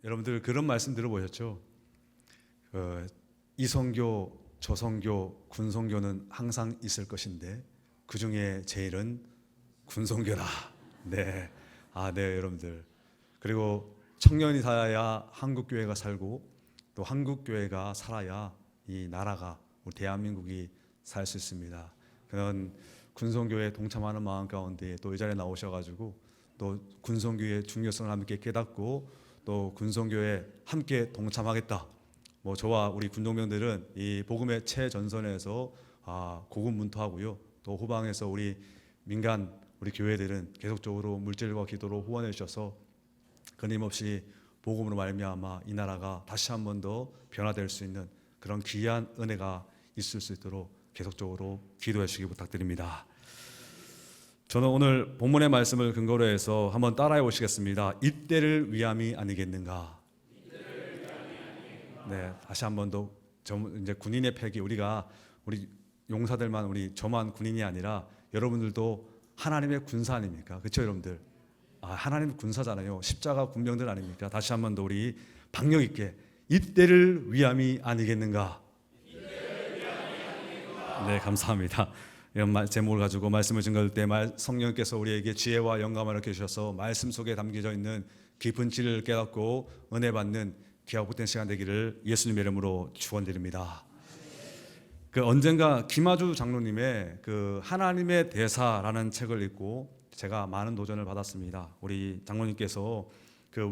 여러분들 그런 말씀 들어보셨죠? 이성교, 저성교, 군성교는 항상 있을 것인데 그 중에 제일은 군성교다. 네, 네, 여러분들. 그리고 청년이 살아야 한국교회가 살고 또 한국교회가 살아야 이 나라가 우리 대한민국이 살 수 있습니다. 그런 군성교회에 동참하는 마음 가운데 또 이 자리에 나오셔가지고 또 군성교회의 중요성을 함께 깨닫고 또 군성교회에 함께 동참하겠다. 저와 우리 군동병들은 이 복음의 최전선에서 고군분투하고요. 또 후방에서 우리 민간 우리 교회들은 계속적으로 물질과 기도로 후원해 주셔서 끊임없이 복음으로 말미암아 이 나라가 다시 한 번 더 변화될 수 있는 그런 귀한 은혜가 있을 수 있도록 계속적으로 기도해 주시기 부탁드립니다. 저는 오늘 본문의 말씀을 근거로 해서 한번 따라해 보시겠습니다. 이때를 위함이 아니겠는가? 네, 다시 한 번 더 이제 군인의 패기 우리 용사들만 저만 군인이 아니라 여러분들도 하나님의 군사 아닙니까? 그렇죠, 여러분들? 하나님 군사잖아요. 십자가 군병들 아닙니까? 다시 한 번 더 우리 박력 있게 이때를 위함이 아니겠는가? 네, 감사합니다. 이런 제목을 가지고 말씀을 증거할 때 성령께서 우리에게 지혜와 영감을 이렇게 주셔서 말씀 속에 담겨져 있는 깊은 진리를 깨닫고 은혜 받는 귀하고 복된 시간 되기를 예수님의 이름으로 축원드립니다. 언젠가 김아주 장로님의 하나님의 대사라는 책을 읽고 제가 많은 도전을 받았습니다. 우리 장로님께서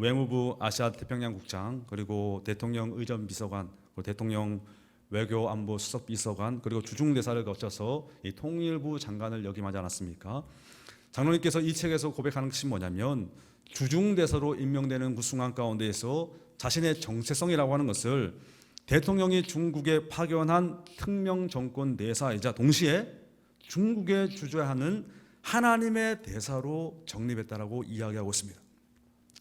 외무부 아시아 태평양 국장, 그리고 대통령 의전 비서관, 그리고 대통령 외교 안보 수석 비서관, 그리고 주중대사를 거쳐서 이 통일부 장관을 역임하지 않았습니까? 장로님께서 이 책에서 고백하는 것이 뭐냐면 주중대사로 임명되는 그 순간 가운데에서 자신의 정체성이라고 하는 것을 대통령이 중국에 파견한 특명 정권 대사이자 동시에 중국에 주재하는 하나님의 대사로 정립했다라고 이야기하고 있습니다.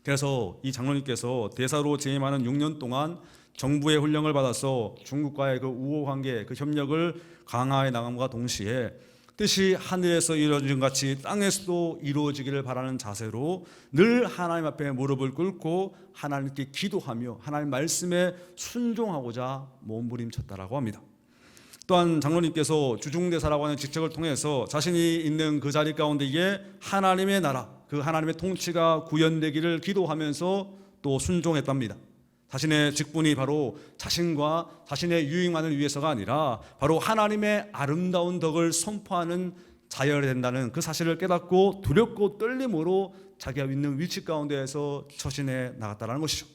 그래서 이 장로님께서 대사로 재임하는 6년 동안 정부의 훈령을 받아서 중국과의 우호 관계, 협력을 강화해 나감과 동시에 뜻이 하늘에서 이루어진 같이 땅에서도 이루어지기를 바라는 자세로 늘 하나님 앞에 무릎을 꿇고 하나님께 기도하며 하나님 말씀에 순종하고자 몸부림쳤다라고 합니다. 또한 장로님께서 주중대사라고 하는 직책을 통해서 자신이 있는 그 자리 가운데에 하나님의 나라, 그 하나님의 통치가 구현되기를 기도하면서 또 순종했답니다. 자신의 직분이 바로 자신과 자신의 유익만을 위해서가 아니라 바로 하나님의 아름다운 덕을 선포하는 자여야 된다는 그 사실을 깨닫고 두렵고 떨림으로 자기가 있는 위치 가운데에서 처신해 나갔다는 것이죠.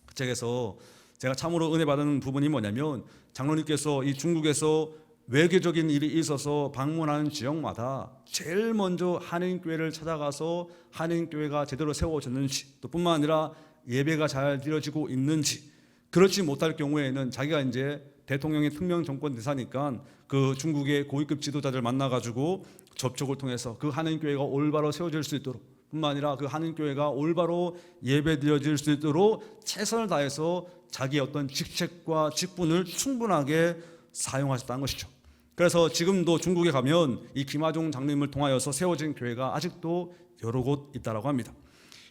그 책에서 제가 참으로 은혜 받은 부분이 뭐냐면 장로님께서 이 중국에서 외교적인 일이 있어서 방문하는 지역마다 제일 먼저 한인교회를 찾아가서 한인교회가 제대로 세워졌는지, 또 뿐만 아니라 예배가 잘 드려지고 있는지, 그렇지 못할 경우에는 자기가 이제 대통령의 특명 정권 대사니까 그 중국의 고위급 지도자들 만나가지고 접촉을 통해서 그 한인교회가 올바로 세워질 수 있도록, 뿐만 아니라 그 한인교회가 올바로 예배 드려질 수 있도록 최선을 다해서 자기의 어떤 직책과 직분을 충분하게 사용하셨다는 것이죠. 그래서 지금도 중국에 가면 이 김하중 장로님을 통하여서 세워진 교회가 아직도 여러 곳 있다고 합니다.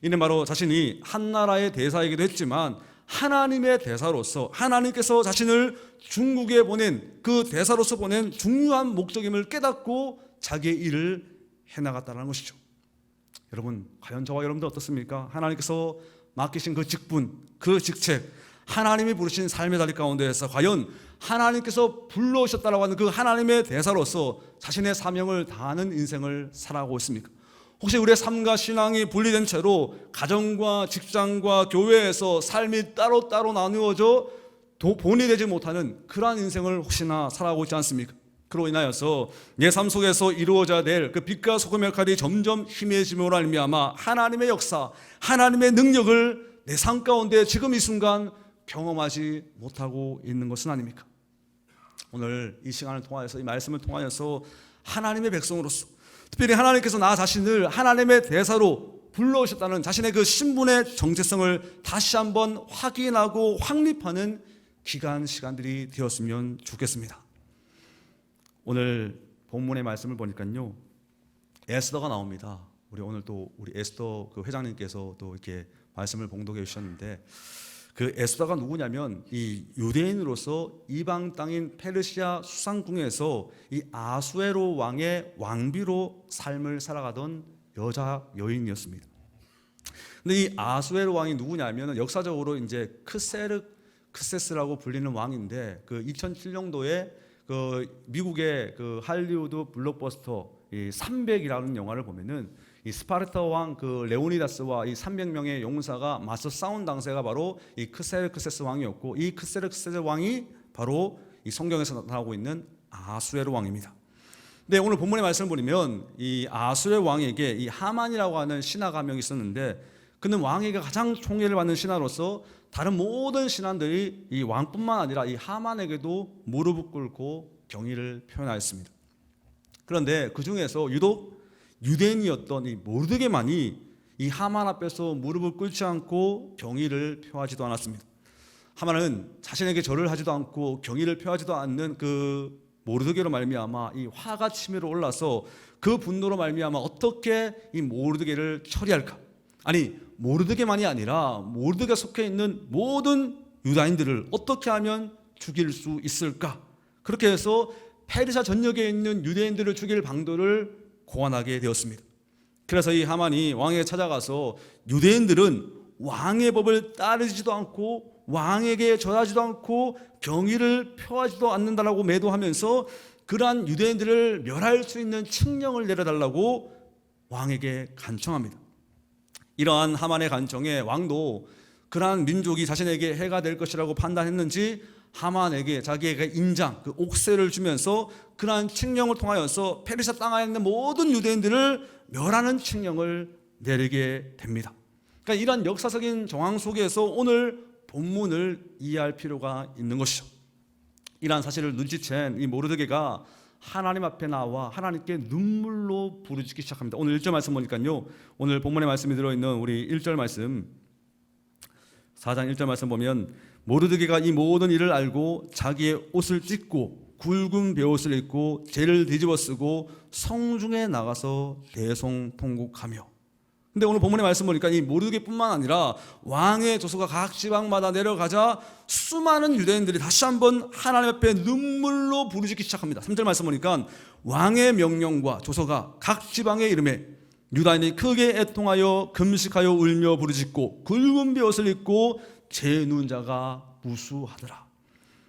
이는 바로 자신이 한 나라의 대사이기도 했지만 하나님의 대사로서 하나님께서 자신을 중국에 보낸 그 대사로서 보낸 중요한 목적임을 깨닫고 자기의 일을 해나갔다는 것이죠. 여러분, 과연 저와 여러분들 어떻습니까? 하나님께서 맡기신 그 직분, 그 직책, 하나님이 부르신 삶의 자리 가운데에서 과연 하나님께서 불러오셨다고 하는 그 하나님의 대사로서 자신의 사명을 다하는 인생을 살아가고 있습니까? 혹시 우리의 삶과 신앙이 분리된 채로 가정과 직장과 교회에서 삶이 따로따로 나누어져 본이 되지 못하는 그러한 인생을 혹시나 살아가고 있지 않습니까? 그로 인하여서 내 삶 속에서 이루어져야 될 그 빛과 소금의 역할이 점점 희미해짐으로 말미암아 하나님의 역사, 하나님의 능력을 내 삶 가운데 지금 이 순간 경험하지 못하고 있는 것은 아닙니까? 오늘 이 시간을 통하여서, 이 말씀을 통하여서 하나님의 백성으로서 특별히 하나님께서 나 자신을 하나님의 대사로 불러오셨다는 자신의 그 신분의 정체성을 다시 한번 확인하고 확립하는 시간들이 되었으면 좋겠습니다. 오늘 본문의 말씀을 보니까요, 에스더가 나옵니다. 오늘 또 우리 에스더 그 회장님께서 또 이렇게 말씀을 봉독해 주셨는데, 그 에스더가 누구냐면 이 유대인으로서 이방 땅인 페르시아 수상궁에서 이 아수에로 왕의 왕비로 삶을 살아가던 여인이었습니다. 근데 이 아수에로 왕이 누구냐면 역사적으로 이제 크세스라고 불리는 왕인데, 그 2007년도에 그 미국의 그 할리우드 블록버스터 이 300이라는 영화를 보면은 이 스파르타 왕 그 레오니다스와 이 300명의 용사가 맞서 싸운 당세가 바로 이 크세르크세스 왕이었고, 이 크세르크세스 왕이 바로 이 성경에서 나타나고 있는 아수에로 왕입니다. 근데 오늘 본문의 말씀을 보면 이 아수에로 왕에게 이 하만이라고 하는 신하가 한 명 있었는데, 그는 왕에게 가장 총애를 받는 신하로서 다른 모든 신하들이 이 왕뿐만 아니라 이 하만에게도 무릎을 꿇고 경의를 표현하였습니다. 그런데 그 중에서 유독 유대인이었던 이 모르드게만이 이 하만 앞에서 무릎을 꿇지 않고 경의를 표하지도 않았습니다. 하만은 자신에게 절을 하지도 않고 경의를 표하지도 않는 그 모르드게로 말미암아 이 화가 치밀어 올라서 그 분노로 말미암아 어떻게 이 모르드게를 처리할까? 아니, 모르드게만이 아니라 모르드게 속해 있는 모든 유다인들을 어떻게 하면 죽일 수 있을까? 그렇게 해서 페르시아 전역에 있는 유대인들을 죽일 방도를 고안하게 되었습니다. 그래서 이 하만이 왕에게 찾아가서 유대인들은 왕의 법을 따르지도 않고 왕에게 절하지도 않고 경의를 표하지도 않는다라고 매도하면서 그러한 유대인들을 멸할 수 있는 칙령을 내려달라고 왕에게 간청합니다. 이러한 하만의 간청에 왕도 그러한 민족이 자신에게 해가 될 것이라고 판단했는지 하만에게 자기에게 인장, 그 옥새를 주면서 그러한 칙령을 통하여서 페르시아 땅에 있는 모든 유대인들을 멸하는 칙령을 내리게 됩니다. 그러니까 이러한 역사적인 정황 속에서 오늘 본문을 이해할 필요가 있는 것이죠. 이러한 사실을 눈치챈 이 모르드게가 하나님 앞에 나와 하나님께 눈물로 부르짖기 시작합니다. 오늘 1절 말씀 보니까요, 오늘 본문에 말씀이 들어있는 우리 1절 말씀, 4장 1절 말씀 보면 모르드게가 이 모든 일을 알고 자기의 옷을 찢고 굵은 베옷을 입고 재를 뒤집어 쓰고 성중에 나가서 대성통곡하며. 근데 오늘 본문의 말씀 보니까 이 모르드게뿐만 아니라 왕의 조서가 각 지방마다 내려가자 수많은 유대인들이 다시 한번 하나님 앞에 눈물로 부르짖기 시작합니다. 3절 말씀 보니까 왕의 명령과 조서가 각 지방에 이름에 유다인이 크게 애통하여 금식하여 울며 부르짖고 굵은 베옷을 입고 제 누운 자가 무수하더라.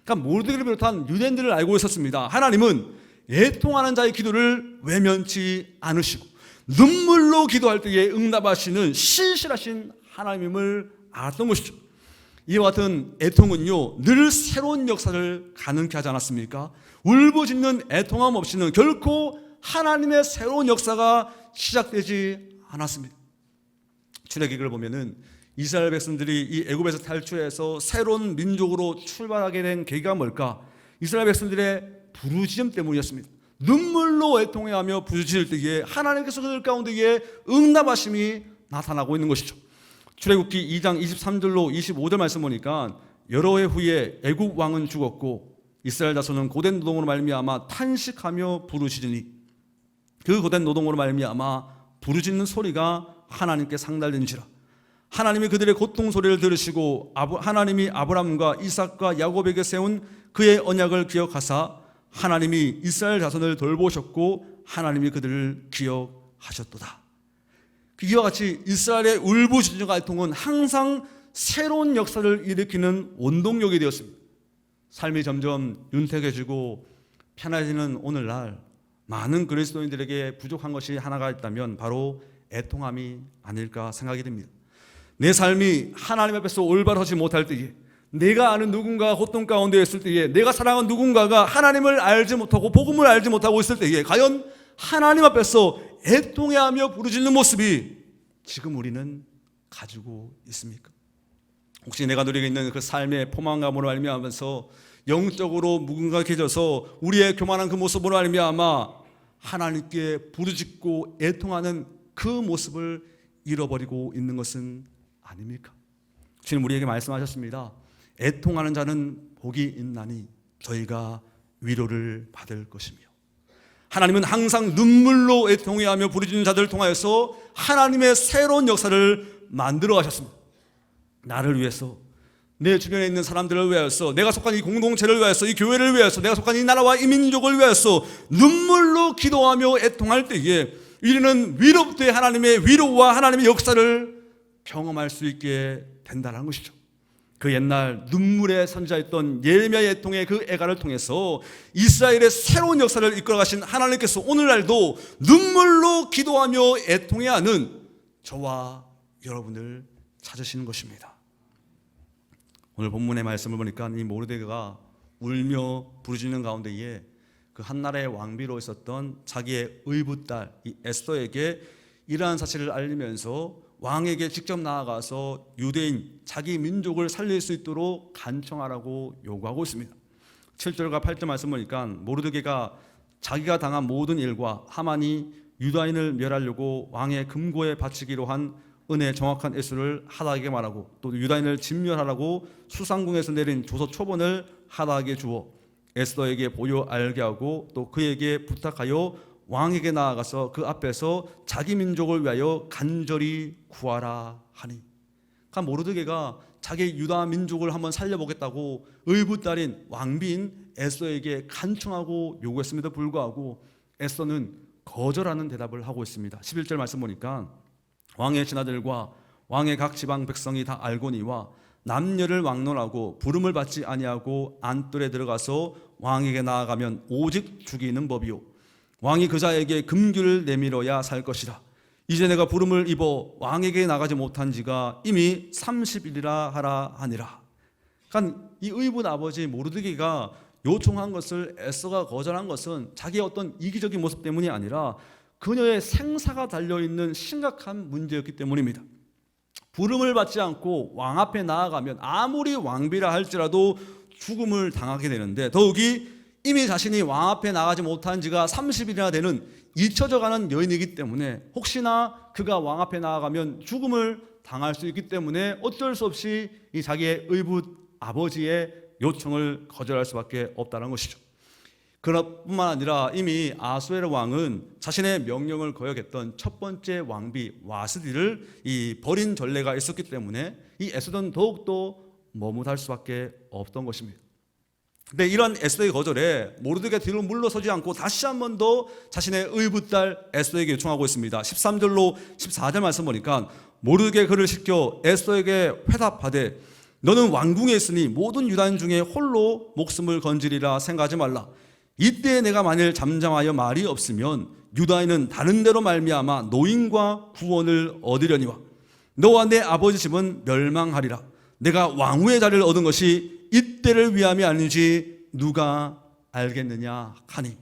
그러니까 모르드게를 비롯한 유대인들을 알고 있었습니다. 하나님은 애통하는 자의 기도를 외면치 않으시고 눈물로 기도할 때에 응답하시는 신실하신 하나님임을 알았던 것이죠. 이와 같은 애통은요, 늘 새로운 역사를 가능케 하지 않았습니까? 울부짖는 애통함 없이는 결코 하나님의 새로운 역사가 시작되지 않았습니다. 출애굽기를 보면은 이스라엘 백성들이 이 애굽에서 탈출해서 새로운 민족으로 출발하게 된 계기가 뭘까? 이스라엘 백성들의 부르짖음 때문이었습니다. 눈물로 애통해하며 부르짖을 때에 하나님께서 그들 가운데에 응답하심이 나타나고 있는 것이죠. 출애굽기 2장 23절로 25절 말씀 보니까 여러 해 후에 애굽 왕은 죽었고 이스라엘 자손은 고된 노동으로 말미암아 탄식하며 부르짖으니 그 고된 노동으로 말미암아 부르짖는 소리가 하나님께 상달된지라. 하나님이 그들의 고통 소리를 들으시고 하나님이 아브라함과 이삭과 야곱에게 세운 그의 언약을 기억하사 하나님이 이스라엘 자손을 돌보셨고 하나님이 그들을 기억하셨도다. 이와 같이 이스라엘의 울부짖음과 애통은 항상 새로운 역사를 일으키는 원동력이 되었습니다. 삶이 점점 윤택해지고 편해지는 오늘날 많은 그리스도인들에게 부족한 것이 하나가 있다면 바로 애통함이 아닐까 생각이 됩니다. 내 삶이 하나님 앞에서 올바르지 못할 때에, 내가 아는 누군가가 고통 가운데 있을 때에, 내가 사랑하는 누군가가 하나님을 알지 못하고 복음을 알지 못하고 있을 때에 과연 하나님 앞에서 애통해하며 부르짖는 모습이 지금 우리는 가지고 있습니까? 혹시 내가 누리고 있는 그 삶의 포만감으로 말미암아서 영적으로 무감각해져서 우리의 교만한 그 모습으로 말미암아 하나님께 부르짖고 애통하는 그 모습을 잃어버리고 있는 것은 아닙니까? 주님 우리에게 말씀하셨습니다. 애통하는 자는 복이 있나니 저희가 위로를 받을 것이며. 하나님은 항상 눈물로 애통해하며 부르짖는 자들을 통하여서 하나님의 새로운 역사를 만들어 가셨습니다. 나를 위해서, 내 주변에 있는 사람들을 위하여서, 내가 속한 이 공동체를 위하여서, 이 교회를 위하여서, 내가 속한 이 나라와 이 민족을 위하여서 눈물로 기도하며 애통할 때에 우리는 위로부터의 하나님의 위로와 하나님의 역사를 경험할 수 있게 된다는 것이죠. 그 옛날 눈물의 선지자였던 예레미야의 애통의 그 애가를 통해서 이스라엘의 새로운 역사를 이끌어가신 하나님께서 오늘날도 눈물로 기도하며 애통해야 하는 저와 여러분을 찾으시는 것입니다. 오늘 본문의 말씀을 보니까 이 모르드게가 울며 부르짖는 가운데에 그 한나라의 왕비로 있었던 자기의 의붓딸 이 에스더에게 이러한 사실을 알리면서 왕에게 직접 나아가서 유대인 자기 민족을 살릴 수 있도록 간청하라고 요구하고 있습니다. 7절과 8절 말씀 보니까 모르드게가 자기가 당한 모든 일과 하만이 유다인을 멸하려고 왕의 금고에 바치기로 한 은혜 정확한 액수를 하다에게 말하고, 또 유다인을 진멸하라고 수상궁에서 내린 조서 초본을 하다에게 주어 에스더에게 보여 알게 하고, 또 그에게 부탁하여 왕에게 나아가서 그 앞에서 자기 민족을 위하여 간절히 구하라 하니. 그러니까 모르드게가 자기 유다 민족을 한번 살려보겠다고 의붓딸인 왕비인 에스더에게 간청하고 요구했음에도 불구하고 에스더는 거절하는 대답을 하고 있습니다. 11절 말씀 보니까 왕의 신하들과 왕의 각 지방 백성이 다 알고니와 남녀를 왕론하고 부름을 받지 아니하고 안뜰에 들어가서 왕에게 나아가면 오직 죽이는 법이요 왕이 그 자에게 금규를 내밀어야 살 것이라. 이제 내가 부름을 입어 왕에게 나가지 못한 지가 이미 30일이라 하라 하니라. 그러니까 이 의붓 아버지 모르드게가 요청한 것을 에스더가 거절한 것은 자기의 어떤 이기적인 모습 때문이 아니라 그녀의 생사가 달려있는 심각한 문제였기 때문입니다. 부름을 받지 않고 왕 앞에 나아가면 아무리 왕비라 할지라도 죽음을 당하게 되는데, 더욱이 이미 자신이 왕 앞에 나가지 못한 지가 30일이나 되는 잊혀져가는 여인이기 때문에 혹시나 그가 왕 앞에 나아가면 죽음을 당할 수 있기 때문에 어쩔 수 없이 이 자기의 의붓 아버지의 요청을 거절할 수밖에 없다는 것이죠. 그뿐만 아니라 이미 아수에르 왕은 자신의 명령을 거역했던 첫 번째 왕비 와스디를 이 버린 전례가 있었기 때문에 이 에스더는 더욱더 머뭇할 수밖에 없던 것입니다. 근데 이러한 에스더의 거절에 모르드게가 뒤로 물러서지 않고 다시 한 번 더 자신의 의붓딸 에스더에게 요청하고 있습니다. 13절로 14절 말씀 보니까 모르드게 그를 시켜 에스더에게 회답하되 너는 왕궁에 있으니 모든 유다인 중에 홀로 목숨을 건지리라 생각하지 말라. 이때 내가 만일 잠잠하여 말이 없으면 유다인은 다른 데로 말미암아 노임과 구원을 얻으려니와 너와 내 아버지 집은 멸망하리라. 내가 왕후의 자리를 얻은 것이 이때를 위함이 아니지 누가 알겠느냐 하니.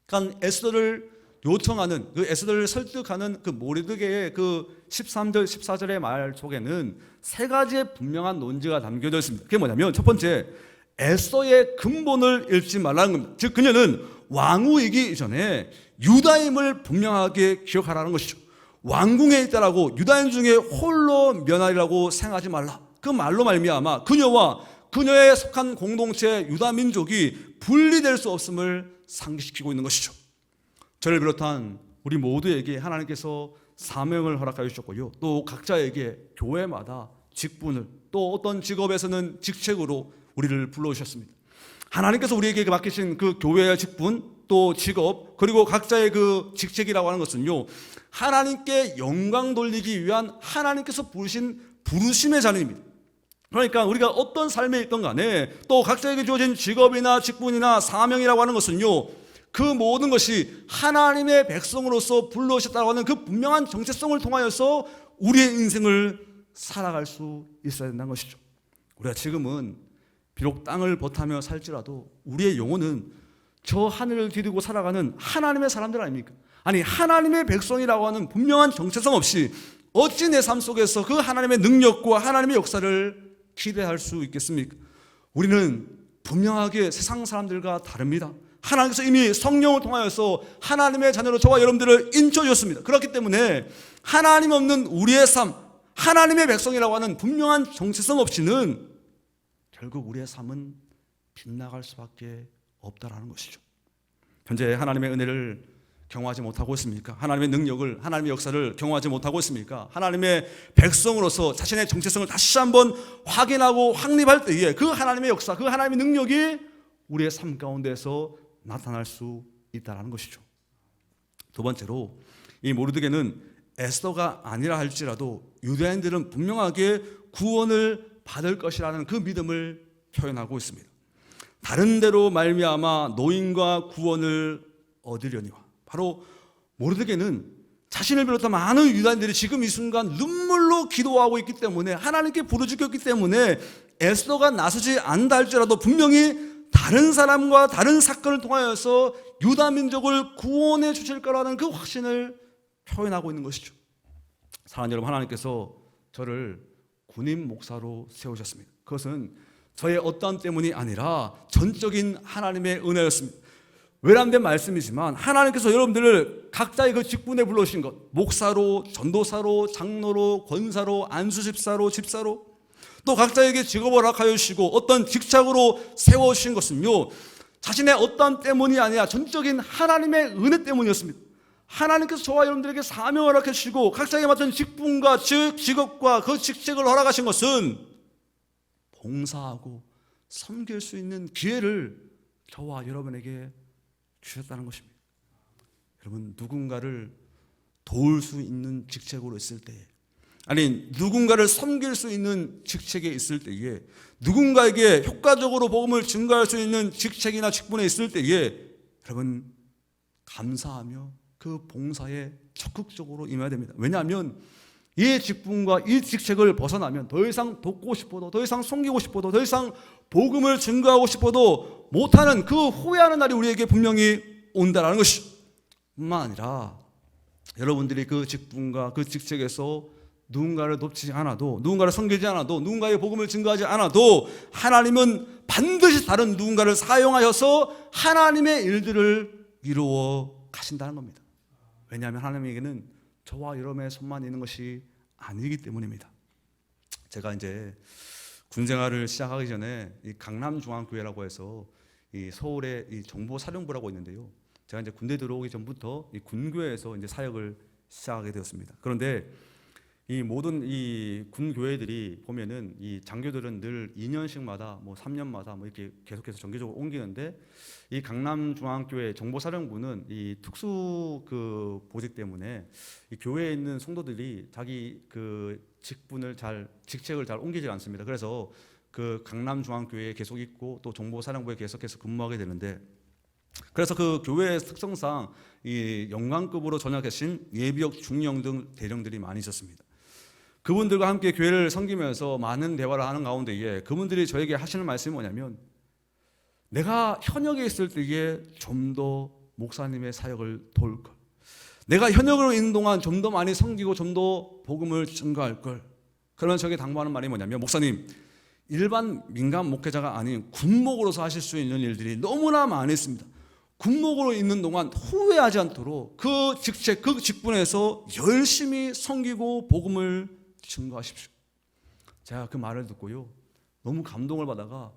그러니까 에스더를 요청하는 그 에스더를 설득하는 그 모르드게의 그 13절 14절의 말 속에는 세 가지의 분명한 논지가 담겨져 있습니다. 그게 뭐냐면 첫 번째, 에스더의 근본을 잃지 말라는 겁니다. 즉 그녀는 왕후이기 전에 유다임을 분명하게 기억하라는 것이죠. 왕궁에 있다라고 유다인 중에 홀로 면하리라고 생각하지 말라. 그 말로 말미암아 그녀와 그녀에 속한 공동체 유다 민족이 분리될 수 없음을 상기시키고 있는 것이죠. 저를 비롯한 우리 모두에게 하나님께서 사명을 허락하여 주셨고요, 또 각자에게 교회마다 직분을, 또 어떤 직업에서는 직책으로 우리를 불러주셨습니다. 하나님께서 우리에게 맡기신 그 교회의 직분, 또 직업, 그리고 각자의 그 직책이라고 하는 것은요, 하나님께 영광 돌리기 위한 하나님께서 부르신 부르심의 자리입니다. 그러니까 우리가 어떤 삶에 있던 간에 또 각자에게 주어진 직업이나 직분이나 사명이라고 하는 것은요, 그 모든 것이 하나님의 백성으로서 불러오셨다고 하는 그 분명한 정체성을 통하여서 우리의 인생을 살아갈 수 있어야 된다는 것이죠. 우리가 지금은 비록 땅을 버타며 살지라도 우리의 영혼은 저 하늘을 디디고 살아가는 하나님의 사람들 아닙니까? 아니, 하나님의 백성이라고 하는 분명한 정체성 없이 어찌 내 삶 속에서 그 하나님의 능력과 하나님의 역사를 기대할 수 있겠습니까? 우리는 분명하게 세상 사람들과 다릅니다. 하나님께서 이미 성령을 통하여서 하나님의 자녀로 저와 여러분들을 인쳐주셨습니다. 그렇기 때문에 하나님 없는 우리의 삶, 하나님의 백성이라고 하는 분명한 정체성 없이는 결국 우리의 삶은 빗나갈 수밖에 없다라는 것이죠. 현재 하나님의 은혜를 경험하지 못하고 있습니까? 하나님의 능력을, 하나님의 역사를 경험하지 못하고 있습니까? 하나님의 백성으로서 자신의 정체성을 다시 한번 확인하고 확립할 때에 그 하나님의 역사, 그 하나님의 능력이 우리의 삶 가운데서 나타날 수 있다는 것이죠. 두 번째로 이 모르드게는 에스더가 아니라 할지라도 유대인들은 분명하게 구원을 받을 것이라는 그 믿음을 표현하고 있습니다. 다른 데로 말미암아 노임과 구원을 얻으려니와. 바로 모르드게는 자신을 비롯한 많은 유다인들이 지금 이 순간 눈물로 기도하고 있기 때문에, 하나님께 부르짖겼기 때문에 에스더가 나서지 않다 할지라도 분명히 다른 사람과 다른 사건을 통하여서 유다 민족을 구원해 주실 거라는 그 확신을 표현하고 있는 것이죠. 사랑하는 여러분, 하나님께서 저를 군인 목사로 세우셨습니다. 그것은 저의 어떠함 때문이 아니라 전적인 하나님의 은혜였습니다. 외람된 말씀이지만 하나님께서 여러분들을 각자의 그 직분에 불러주신 것, 목사로, 전도사로, 장로로, 권사로, 안수집사로, 집사로, 또 각자에게 직업을 허락하여 주시고 어떤 직책으로 세워주신 것은요, 자신의 어떠함 때문이 아니라 전적인 하나님의 은혜 때문이었습니다. 하나님께서 저와 여러분들에게 사명을 허락해 주시고 각자에게 맡은 직분과 직업과 그 직책을 허락하신 것은 봉사하고 섬길 수 있는 기회를 저와 여러분에게 주셨다는 것입니다. 여러분, 누군가를 도울 수 있는 직책으로 있을 때에, 아니 누군가를 섬길 수 있는 직책에 있을 때에, 누군가에게 효과적으로 복음을 증거할 수 있는 직책이나 직분에 있을 때에 여러분 감사하며 그 봉사에 적극적으로 임해야 됩니다. 왜냐하면 이 직분과 이 직책을 벗어나면 더 이상 돕고 싶어도, 더 이상 섬기고 싶어도, 더 이상 복음을 증거하고 싶어도 못하는 그 후회하는 날이 우리에게 분명히 온다는 것이죠. 뿐만 아니라 여러분들이 그 직분과 그 직책에서 누군가를 돕지 않아도, 누군가를 섬기지 않아도, 누군가의 복음을 증거하지 않아도 하나님은 반드시 다른 누군가를 사용하셔서 하나님의 일들을 이루어 가신다는 겁니다. 왜냐하면 하나님에게는 저와 여러분의 손만 있는 것이 아니기 때문입니다. 제가 이제 군 생활을 시작하기 전에 이 강남중앙교회라고 해서 이 서울에 이 정보사령부라고 있는데요. 제가 이제 군대 들어오기 전부터 이 군교회에서 이제 사역을 시작하게 되었습니다. 그런데 이 모든 이 군교회들이 보면은 이 장교들은 늘 2년씩마다 뭐 3년마다 뭐 이렇게 계속해서 정기적으로 옮기는데, 이 강남중앙교회 정보사령부는 이 특수 그 보직 때문에 이 교회에 있는 성도들이 자기 그 직책을 잘 옮기지 않습니다. 그래서 그 강남중앙교회에 계속 있고 또 정보사령부에 계속해서 근무하게 되는데, 그래서 그 교회의 특성상 이 영관급으로 전역하신 예비역 중령 등 대령들이 많이 있었습니다. 그분들과 함께 교회를 섬기면서 많은 대화를 하는 가운데에 그분들이 저에게 하시는 말씀이 뭐냐면, 내가 현역에 있을 때에 좀 더 목사님의 사역을 도울 걸, 내가 현역으로 있는 동안 좀 더 많이 섬기고 좀 더 복음을 증거할 걸. 그러면 저에게 당부하는 말이 뭐냐면, 목사님, 일반 민간 목회자가 아닌 군목으로서 하실 수 있는 일들이 너무나 많이 있습니다. 군목으로 있는 동안 후회하지 않도록 그 직책, 그 직분에서 열심히 섬기고 복음을 증거하십시오. 제가 그 말을 듣고요, 너무 감동을 받아가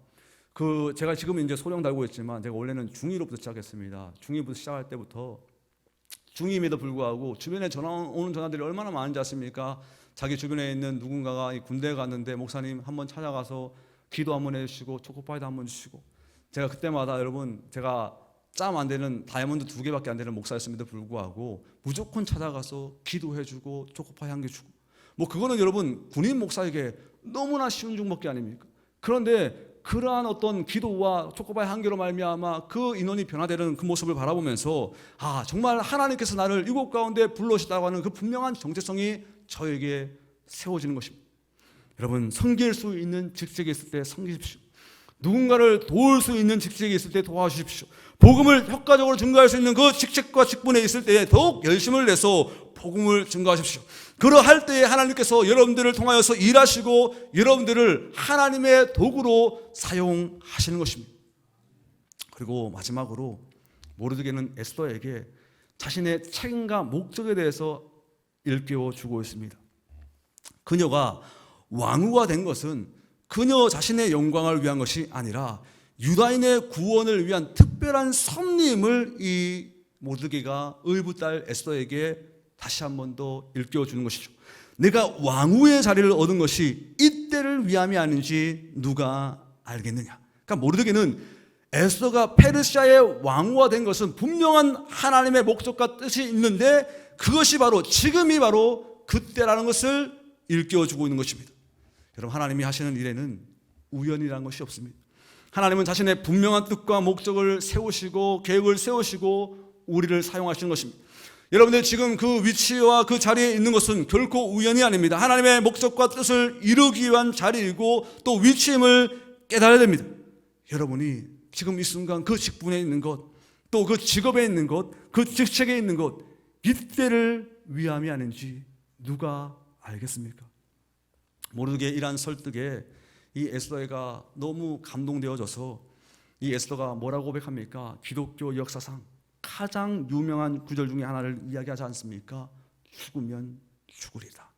제가 지금 이제 소령 달고 있지만 제가 원래는 중2로부터 시작했습니다. 중2부터 시작할 때부터 중2임에도 불구하고 주변에 오는 전화들이 얼마나 많은지 아십니까? 자기 주변에 있는 누군가가 군대에 갔는데 목사님 한번 찾아가서 기도 한번 해주시고 초코파이도 한번 주시고, 제가 그때마다 여러분 제가 짬 안 되는 다이아몬드 2개밖에 안 되는 목사였음에도 불구하고 무조건 찾아가서 기도해주고 초코파이 한 개 주고, 뭐 그거는 여러분 군인 목사에게 너무나 쉬운 중밖에 아닙니까? 그런데 그러한 어떤 기도와 초코파이 한 개로 말미암아 그 인원이 변화되는 그 모습을 바라보면서, 정말 하나님께서 나를 이곳 가운데 불러오셨다고 하는 그 분명한 정체성이 저에게 세워지는 것입니다. 여러분, 섬길 수 있는 직책이 있을 때 섬기십시오. 누군가를 도울 수 있는 직책이 있을 때 도와주십시오. 복음을 효과적으로 증거할 수 있는 그 직책과 직분에 있을 때에 더욱 열심을 내서 복음을 증거하십시오. 그러할 때에 하나님께서 여러분들을 통하여서 일하시고 여러분들을 하나님의 도구로 사용하시는 것입니다. 그리고 마지막으로 모르드게는 에스더에게 자신의 책임과 목적에 대해서 일깨워 주고 있습니다. 그녀가 왕후가 된 것은 그녀 자신의 영광을 위한 것이 아니라 유다인의 구원을 위한 특별한 섭리임을 이 모르드게가 의붓딸 에스더에게 다시 한 번 더 일깨워주는 것이죠. 내가 왕후의 자리를 얻은 것이 이때를 위함이 아닌지 누가 알겠느냐. 그러니까 모르드게는 에스더가 페르시아의 왕후가 된 것은 분명한 하나님의 목적과 뜻이 있는데 그것이 바로 지금이 바로 그때라는 것을 일깨워주고 있는 것입니다. 여러분, 하나님이 하시는 일에는 우연이라는 것이 없습니다. 하나님은 자신의 분명한 뜻과 목적을 세우시고 계획을 세우시고 우리를 사용하시는 것입니다. 여러분들 지금 그 위치와 그 자리에 있는 것은 결코 우연이 아닙니다. 하나님의 목적과 뜻을 이루기 위한 자리이고 또 위치임을 깨달아야 됩니다. 여러분이 지금 이 순간 그 직분에 있는 것, 또 그 직업에 있는 것, 그 직책에 있는 것, 이때를 위함이 아닌지 누가 알겠습니까? 모르드게의 이러한 설득에 이 에스더가 너무 감동되어져서 이 에스더가 뭐라고 고백합니까? 기독교 역사상 가장 유명한 구절 중에 하나를 이야기하지 않습니까? 죽으면 죽으리라.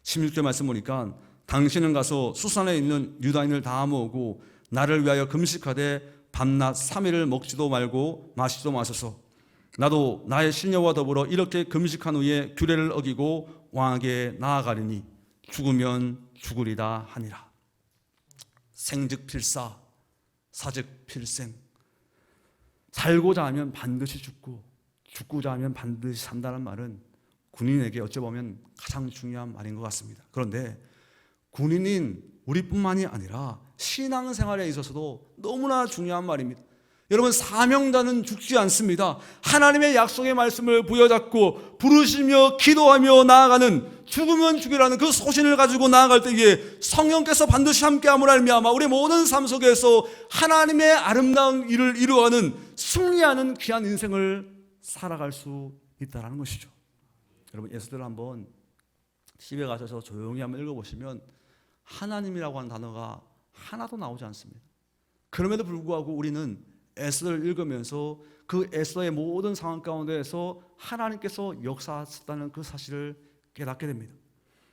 16절 말씀 보니까 당신은 가서 수산에 있는 유다인을 다 모으고 나를 위하여 금식하되 밤낮 3일을 먹지도 말고 마시지도 마소서. 나도 나의 시녀와 더불어 이렇게 금식한 후에 규례를 어기고 왕에게 나아가리니 죽으면 죽으리다 하니라. 생즉 필사, 사즉 필생. 살고자 하면 반드시 죽고 죽고자 하면 반드시 산다는 말은 군인에게 어찌 보면 가장 중요한 말인 것 같습니다. 그런데 군인인 우리뿐만이 아니라 신앙생활에 있어서도 너무나 중요한 말입니다. 여러분, 사명자는 죽지 않습니다. 하나님의 약속의 말씀을 부여잡고 부르시며 기도하며 나아가는 죽으면 죽이라는 그 소신을 가지고 나아갈 때에 성령께서 반드시 함께함을 알미암아 우리 모든 삶 속에서 하나님의 아름다운 일을 이루어가는 승리하는 귀한 인생을 살아갈 수 있다는 것이죠. 여러분, 에스더를 한번 집에 가셔서 조용히 한번 읽어보시면 하나님이라고 하는 단어가 하나도 나오지 않습니다. 그럼에도 불구하고 우리는 에스더를 읽으면서 그 에스더의 모든 상황 가운데에서 하나님께서 역사하셨다는 그 사실을 깨닫게 됩니다.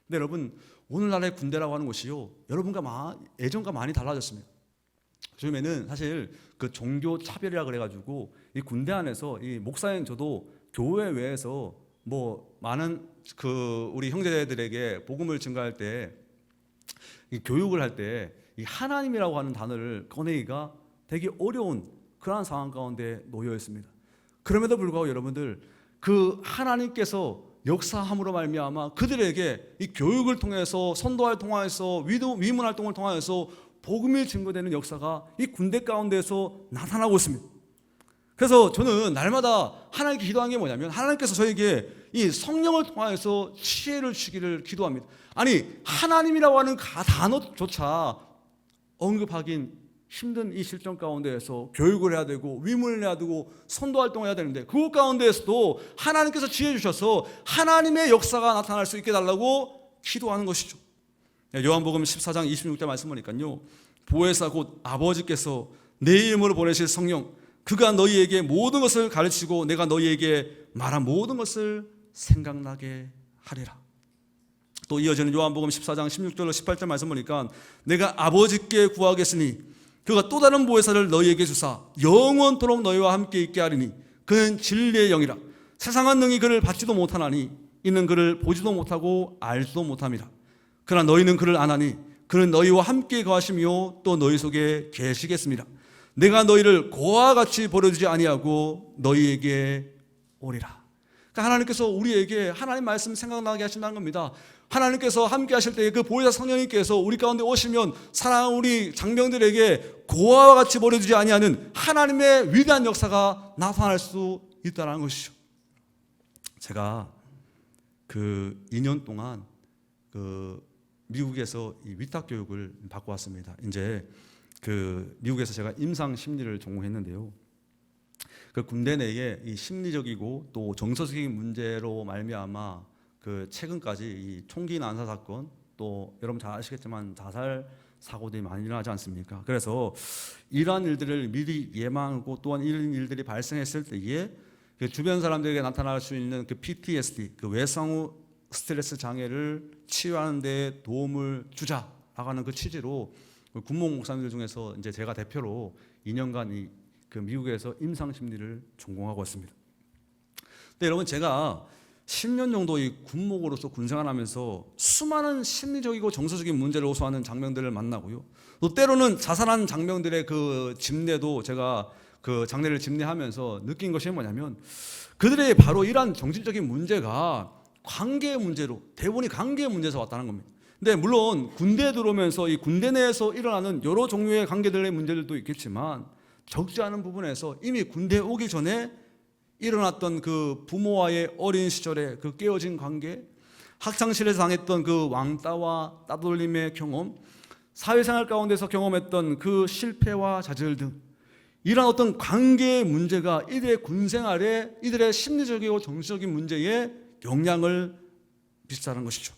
근데 여러분, 오늘날의 군대라고 하는 것이요, 여러분과 예전과 많이 달라졌습니다. 요즘에는 사실 그 종교 차별이라 그래가지고 이 군대 안에서 이 목사인 저도 교회 외에서 뭐 많은 그 우리 형제들에게 복음을 증거할 때 이 교육을 할 때 이 하나님이라고 하는 단어를 꺼내기가 되게 어려운 그러한 상황 가운데 놓여 있습니다. 그럼에도 불구하고 여러분들, 그 하나님께서 역사함으로 말미암아 그들에게 이 교육을 통해서 선도활 통하여서 위문 활동을 통하여서 복음이 증거되는 역사가 이 군대 가운데서 나타나고 있습니다. 그래서 저는 날마다 하나님께 기도한 게 뭐냐면 하나님께서 저에게 이 성령을 통하여서 지혜를 주기를 기도합니다. 아니, 하나님이라고 하는 단어조차 언급하긴 힘든 이 실정 가운데에서 교육을 해야 되고 위문을 해야 되고 선도활동을 해야 되는데 그것 가운데에서도 하나님께서 지혜 주셔서 하나님의 역사가 나타날 수 있게 달라고 기도하는 것이죠. 요한복음 14장 26절 말씀 보니까요, 보혜사 곧 아버지께서 내 이름으로 보내실 성령, 그가 너희에게 모든 것을 가르치고 내가 너희에게 말한 모든 것을 생각나게 하리라. 또 이어지는 요한복음 14장 16절로 18절 말씀 보니까 내가 아버지께 구하겠으니 그가 또 다른 보혜사를 너희에게 주사 영원토록 너희와 함께 있게 하리니 그는 진리의 영이라. 세상은 능히 그를 받지도 못하나니 이는 그를 보지도 못하고 알지도 못함이라. 그러나 너희는 그를 아나니 그는 너희와 함께 거하시며 또 너희 속에 계시겠습니다. 내가 너희를 고와 같이 버려두지 아니하고 너희에게 오리라. 그러니까 하나님께서 우리에게 하나님 말씀 생각나게 하신다는 겁니다. 하나님께서 함께 하실 때 그 보혜사 성령님께서 우리 가운데 오시면 사랑하는 우리 장병들에게 고아와 같이 버려두지 아니하는 하나님의 위대한 역사가 나타날 수 있다는 것이죠. 제가 그 2년 동안 그 미국에서 이 위탁 교육을 받고 왔습니다. 이제 그 미국에서 제가 임상 심리를 전공했는데요. 그 군대 내에 이 심리적이고 또 정서적인 문제로 말미암아 그 최근까지 이 총기 난사 사건, 또 여러분 잘 아시겠지만 자살 사고들이 많이 일어나지 않습니까? 그래서 이러한 일들을 미리 예방하고 또한 이런 일들이 발생했을 때에 그 주변 사람들에게 나타날 수 있는 그 PTSD, 그 외상후 스트레스 장애를 치유하는 데 도움을 주자라고 하는 그 취지로 군목 목사님들 중에서 이제 제가 대표로 2년간 그 미국에서 임상 심리를 전공하고 있습니다. 근데 여러분, 제가 10년 정도 이 군목으로서 군생활하면서 수많은 심리적이고 정서적인 문제를 호소하는 장병들을 만나고요. 또 때로는 자살한 장병들의 그 집례도 제가 그 장례를 집례하면서 느낀 것이 뭐냐면, 그들의 바로 이러한 정신적인 문제가 관계의 문제로, 대부분이 관계의 문제에서 왔다는 겁니다. 근데 물론 군대에 들어오면서 이 군대 내에서 일어나는 여러 종류의 관계들의 문제들도 있겠지만, 적지 않은 부분에서 이미 군대에 오기 전에 일어났던 그 부모와의 어린 시절의 그 깨어진 관계, 학창시절에서 당했던 그 왕따와 따돌림의 경험, 사회생활 가운데서 경험했던 그 실패와 좌절 등 이런 어떤 관계의 문제가 이들의 군생활에, 이들의 심리적이고 정신적인 문제에 영향을 미친다는 것이죠.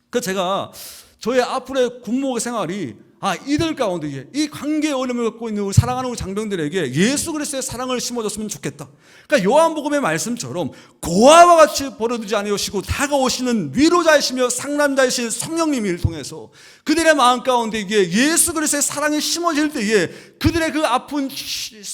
그래서 제가 저의 앞으로의 군목의 생활이 이들 가운데 이 관계의 어려움을 갖고 있는 우리 사랑하는 우리 장병들에게 예수 그리스도의 사랑을 심어줬으면 좋겠다. 그러니까 요한복음의 말씀처럼 고아와 같이 버려두지 아니하시고 다가오시는 위로자이시며 상담자이신 성령님을 통해서 그들의 마음 가운데 예수 그리스도의 사랑이 심어질 때에 그들의 그 아픈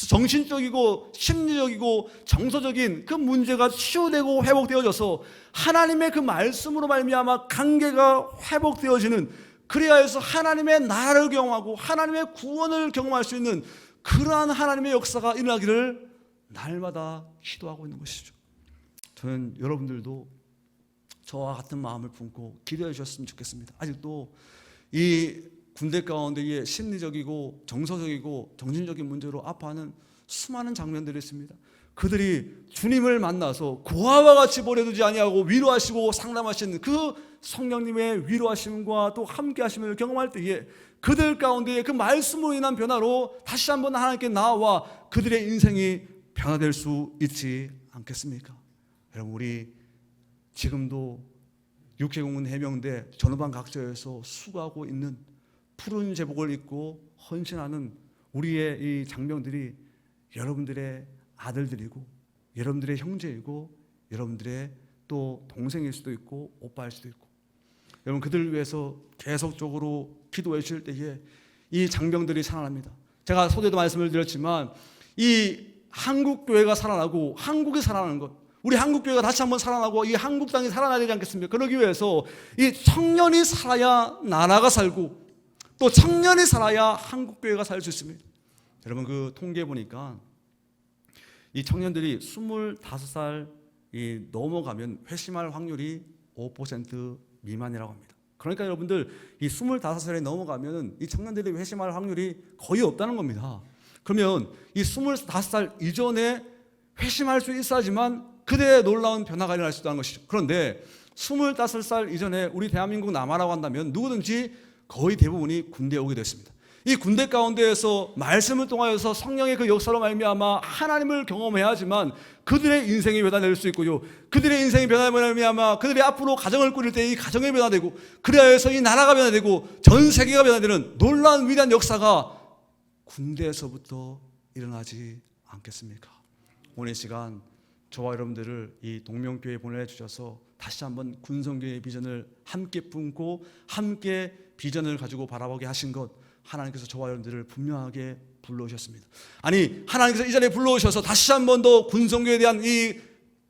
정신적이고 심리적이고 정서적인 그 문제가 치유되고 회복되어져서 하나님의 그 말씀으로 말미암아 관계가 회복되어지는, 그래야 해서 하나님의 나라를 경험하고 하나님의 구원을 경험할 수 있는 그러한 하나님의 역사가 일어나기를 날마다 기도하고 있는 것이죠. 저는 여러분들도 저와 같은 마음을 품고 기도해 주셨으면 좋겠습니다. 아직도 이 군대 가운데에 심리적이고 정서적이고 정신적인 문제로 아파하는 수많은 장면들이 있습니다. 그들이 주님을 만나서 고아와 같이 버려두지 아니하고 위로하시고 상담하시는 그 성령님의 위로하심과 또 함께하심을 경험할 때에 그들 가운데 그 말씀으로 인한 변화로 다시 한번 하나님께 나와 그들의 인생이 변화될 수 있지 않겠습니까? 여러분, 우리 지금도 육해공군 해병대 전후반 각처에서 수고하고 있는 푸른 제복을 입고 헌신하는 우리의 이 장병들이 여러분들의 아들들이고 여러분들의 형제이고 여러분들의 또 동생일 수도 있고 오빠일 수도 있고, 여러분 그들을 위해서 계속적으로 기도해 주실 때에 이 장병들이 살아납니다. 제가 소재도 말씀을 드렸지만 이 한국교회가 살아나고 한국이 살아나는 것, 우리 한국교회가 다시 한번 살아나고 이 한국 땅이 살아나야 되지 않겠습니까? 그러기 위해서 이 청년이 살아야 나라가 살고 또 청년이 살아야 한국교회가 살 수 있습니다. 여러분, 그 통계 보니까 이 청년들이 25살이 넘어가면 회심할 확률이 5% 미만이라고 합니다. 그러니까 여러분들 이 25살이 넘어가면 이 청년들이 회심할 확률이 거의 없다는 겁니다. 그러면 이 25살 이전에 회심할 수 있어야지만 그대의 놀라운 변화가 일어날 수 있다는 것이죠. 그런데 25살 이전에 우리 대한민국 남아라고 한다면 누구든지 거의 대부분이 군대에 오게 됐습니다. 이 군대 가운데에서 말씀을 통하여서 성령의 그 역사로 말미암아 하나님을 경험해야지만 그들의 인생이 변화될 수 있고요, 그들의 인생이 변화되면 말미암아 그들이 앞으로 가정을 꾸릴 때 이 가정이 변화되고 그래야 해서 이 나라가 변화되고 전 세계가 변화되는 놀라운 위대한 역사가 군대에서부터 일어나지 않겠습니까? 오늘 시간 저와 여러분들을 이 동명교회에 보내주셔서 다시 한번 군성교회의 비전을 함께 품고 함께 비전을 가지고 바라보게 하신 것, 하나님께서 저와 여러분들을 분명하게 불러오셨습니다. 아니, 하나님께서 이 자리에 불러오셔서 다시 한 번 더 군성교회에 대한 이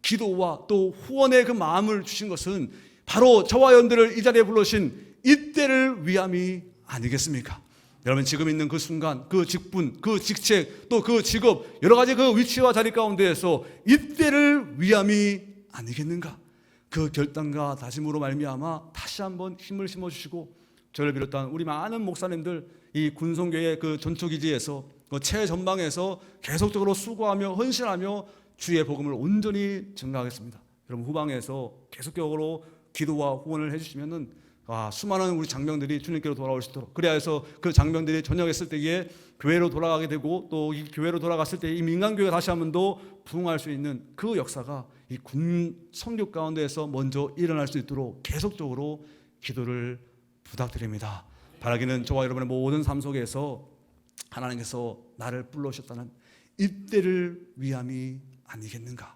기도와 또 후원의 그 마음을 주신 것은 바로 저와 여러분들을 이 자리에 불러오신 이때를 위함이 아니겠습니까? 여러분, 지금 있는 그 순간, 그 직분, 그 직책, 또 그 직업, 여러 가지 그 위치와 자리 가운데에서 이때를 위함이 아니겠는가? 그 결단과 다짐으로 말미암아 다시 한번 힘을 심어주시고 저를 비롯한 우리 많은 목사님들 이 군성교회 그 전초기지에서 그 최전방에서 계속적으로 수고하며 헌신하며 주의 복음을 온전히 증가하겠습니다. 여러분, 후방에서 계속적으로 기도와 후원을 해주시면은 수많은 우리 장병들이 주님께로 돌아올 수 있도록, 그래야 해서 그 장병들이 전역했을 때에 교회로 돌아가게 되고 또 이 교회로 돌아갔을 때 이 민간교회가 다시 한 번 더 부흥할 수 있는 그 역사가 이 군 성교 가운데에서 먼저 일어날 수 있도록 계속적으로 기도를 부탁드립니다. 바라기는 저와 여러분의 모든 삶 속에서 하나님께서 나를 불러오셨다는 이때를 위함이 아니겠는가?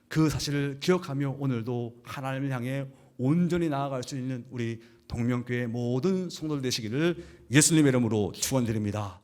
그 사실을 기억하며 오늘도 하나님을 향해 온전히 나아갈 수 있는 우리 동명교회 모든 성도들 되시기를 예수님의 이름으로 축원드립니다.